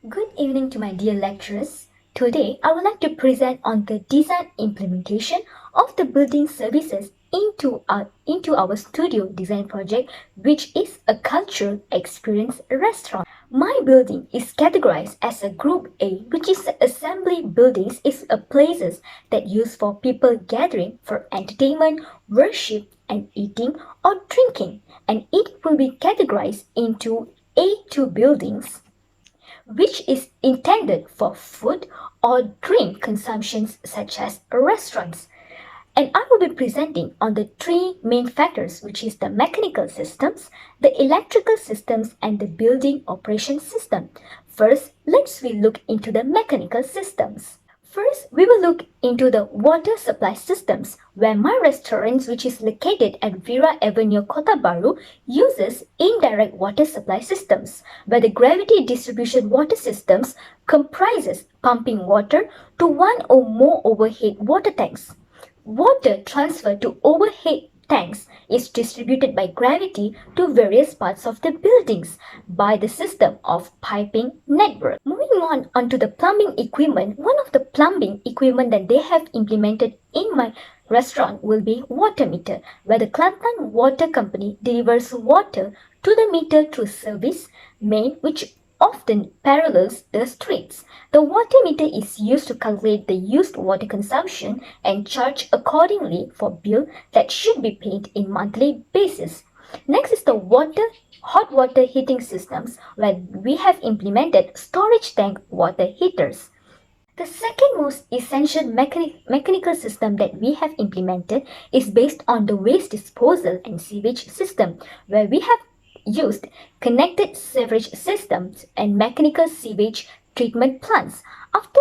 Good evening to my dear lecturers. Today, I would like to present on the design implementation of the building services into our studio design project, which is a cultural experience restaurant. My building is categorized as a Group A, which is assembly buildings is a places that used for people gathering for entertainment, worship, and eating or drinking, and it will be categorized into A2 buildings which is intended for food or drink consumptions such as restaurants. And I will be presenting on the three main factors, which is the mechanical systems, the electrical systems, and the building operation system. First, let's we look into the mechanical systems. First, we will look into the water supply systems, where my restaurant, which is located at Vira Avenue, Kota Baru, uses indirect water supply systems, where the gravity distribution water systems comprises pumping water to one or more overhead water tanks. Water transferred to overhead tanks is distributed by gravity to various parts of the buildings by the system of piping network. Moving on onto the plumbing equipment, one of the plumbing equipment that they have implemented in my restaurant will be water meter, where the Kelantan Water Company delivers water to the meter through service main, which often parallels the streets. The water meter is used to calculate the used water consumption and charge accordingly for bill that should be paid in monthly basis. Next is the hot water heating systems, where we have implemented storage tank water heaters. The second most essential mechanical system that we have implemented is based on the waste disposal and sewage system, where we have used connected sewage systems and mechanical sewage treatment plants. After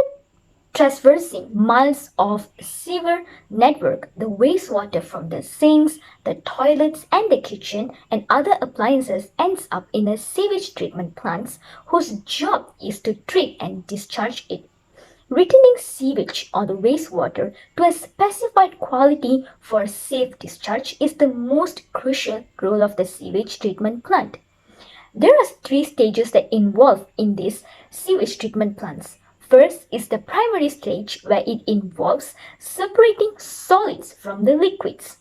traversing miles of sewer network, the wastewater from the sinks, the toilets, and the kitchen and other appliances ends up in the sewage treatment plants, whose job is to treat and discharge it. Returning sewage or the wastewater to a specified quality for safe discharge is the most crucial role of the sewage treatment plant. There are three stages that involve in these sewage treatment plants. First is the primary stage, where it involves separating solids from the liquids.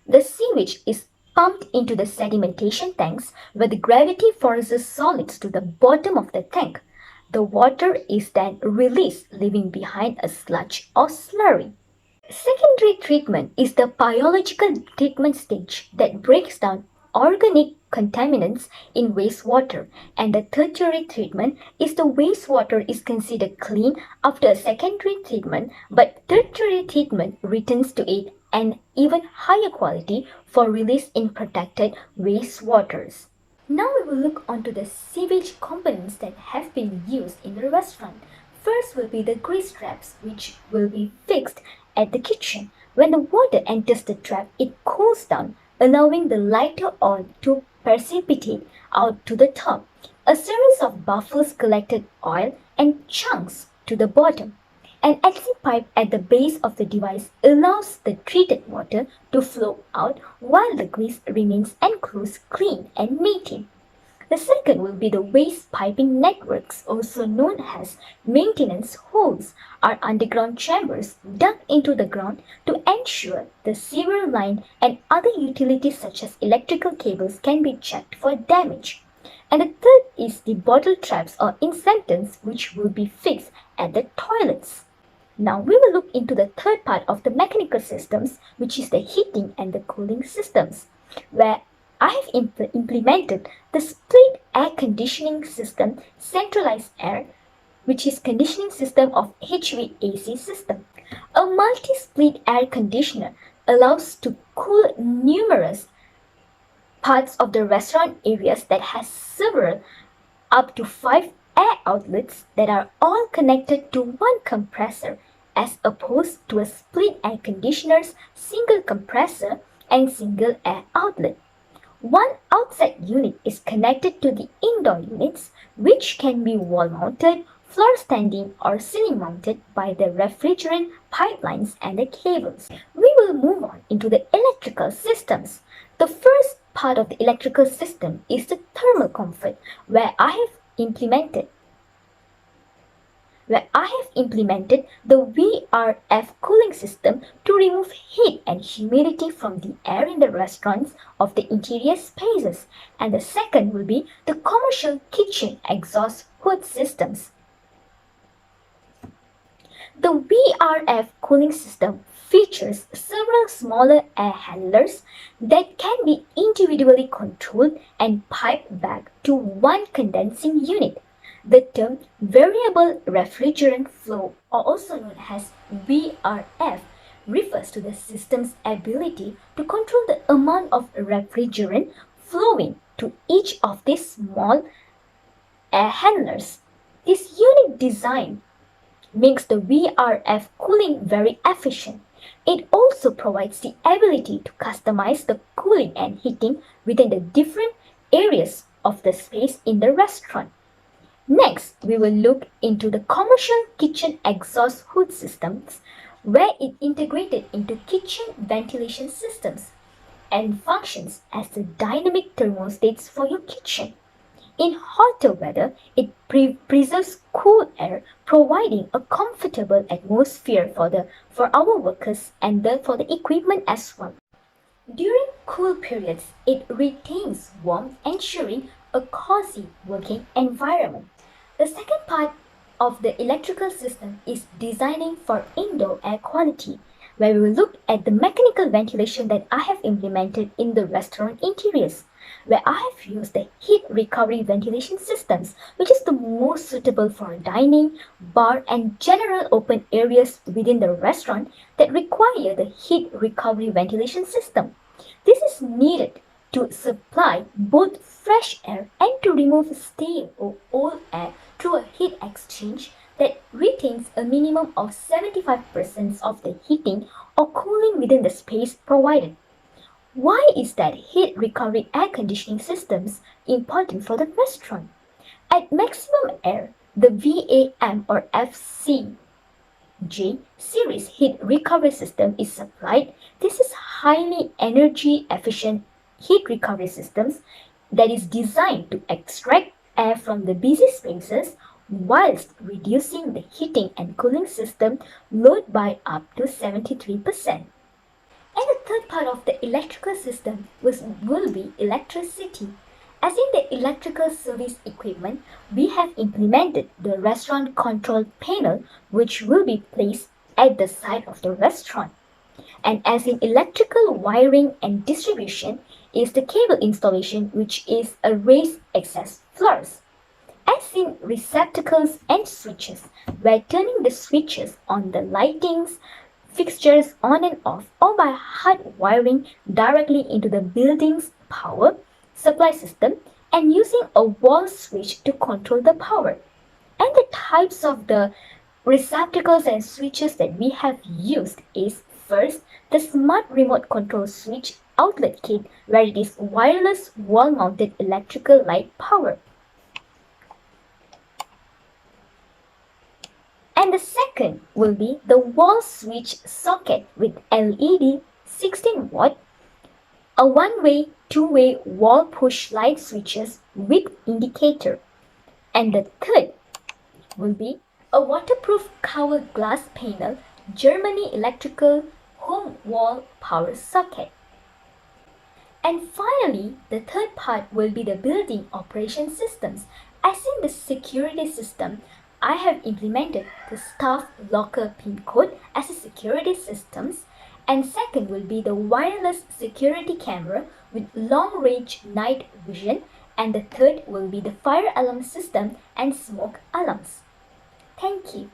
The sewage is pumped into the sedimentation tanks, where the gravity forces solids to the bottom of the tank. The water is then released, leaving behind a sludge or slurry. Secondary treatment is the biological treatment stage that breaks down organic contaminants in wastewater, and the tertiary treatment is the wastewater is considered clean after a secondary treatment, but tertiary treatment returns to it an even higher quality for release in protected wastewaters. Now we will look onto the sewage components that have been used in the restaurant. First will be the grease traps, which will be fixed at the kitchen. When the water enters the trap, it cools down, allowing the lighter oil to precipitate out to the top. A series of buffers collected oil and chunks to the bottom. An exit pipe at the base of the device allows the treated water to flow out while the grease remains enclosed, clean, and maintained. The second will be the waste piping networks, also known as maintenance holes, are underground chambers dug into the ground to ensure the sewer line and other utilities such as electrical cables can be checked for damage. And the third is the bottle traps or incentives, which will be fixed at the toilets. Now we will look into the third part of the mechanical systems, which is the heating and the cooling systems, where I have implemented the split air conditioning system, centralized air, which is conditioning system of HVAC system. A multi-split air conditioner allows to cool numerous parts of the restaurant areas that has several up to 5 air outlets that are all connected to one compressor, as opposed to a split air conditioner's single compressor and single air outlet. One outside unit is connected to the indoor units, which can be wall mounted, floor standing, or ceiling mounted by the refrigerant pipelines and the cables. We will move on into the electrical systems. The first part of the electrical system is the thermal comfort, where I have implemented where I have implemented the VRF cooling system to remove heat and humidity from the air in the restaurants of the interior spaces. And the second will be the commercial kitchen exhaust hood systems. The VRF cooling system features several smaller air handlers that can be individually controlled and piped back to one condensing unit. The term variable refrigerant flow, or also known as VRF, refers to the system's ability to control the amount of refrigerant flowing to each of these small air handlers. This unique design makes the VRF cooling very efficient. It also provides the ability to customize the cooling and heating within the different areas of the space in the restaurant. Next, we will look into the commercial kitchen exhaust hood systems, where it integrated into kitchen ventilation systems and functions as the dynamic thermostats for your kitchen. In hotter weather, it preserves cool air, providing a comfortable atmosphere for our workers and for the equipment as well. During cool periods, it retains warmth, ensuring a cozy working environment. The second part of the electrical system is designing for indoor air quality, where we will look at the mechanical ventilation that I have implemented in the restaurant interiors, where I have used the heat recovery ventilation systems, which is the most suitable for dining, bar, and general open areas within the restaurant that require the heat recovery ventilation system. This is needed to supply both fresh air and to remove stale or old air through a heat exchange that retains a minimum of 75% of the heating or cooling within the space provided. Why is that heat recovery air conditioning systems important for the restaurant? At maximum air, the VAM or FCJ series heat recovery system is supplied. This is highly energy efficient heat recovery systems that is designed to extract air from the busy spaces whilst reducing the heating and cooling system load by up to 73%. And the third part of the electrical system will be electricity. As in the electrical service equipment, we have implemented the restaurant control panel, which will be placed at the side of the restaurant. And as in electrical wiring and distribution is the cable installation, which is a raised access floors. As in receptacles and switches, where turning the switches on the lightings, fixtures on and off, or by hard wiring directly into the building's power supply system and using a wall switch to control the power. And the types of the receptacles and switches that we have used is first the smart remote control switch outlet kit, where it is wireless wall mounted electrical light power. And the second will be the wall switch socket with LED 16 watt, a one-way, two-way wall push light switches with indicator. And the third will be a waterproof covered glass panel Germany electrical home wall power socket. And finally, the third part will be the building operation systems. As in the security system, I have implemented the staff locker pin code as a security systems, and second will be the wireless security camera with long range night vision, and the third will be the fire alarm system and smoke alarms. Thank you.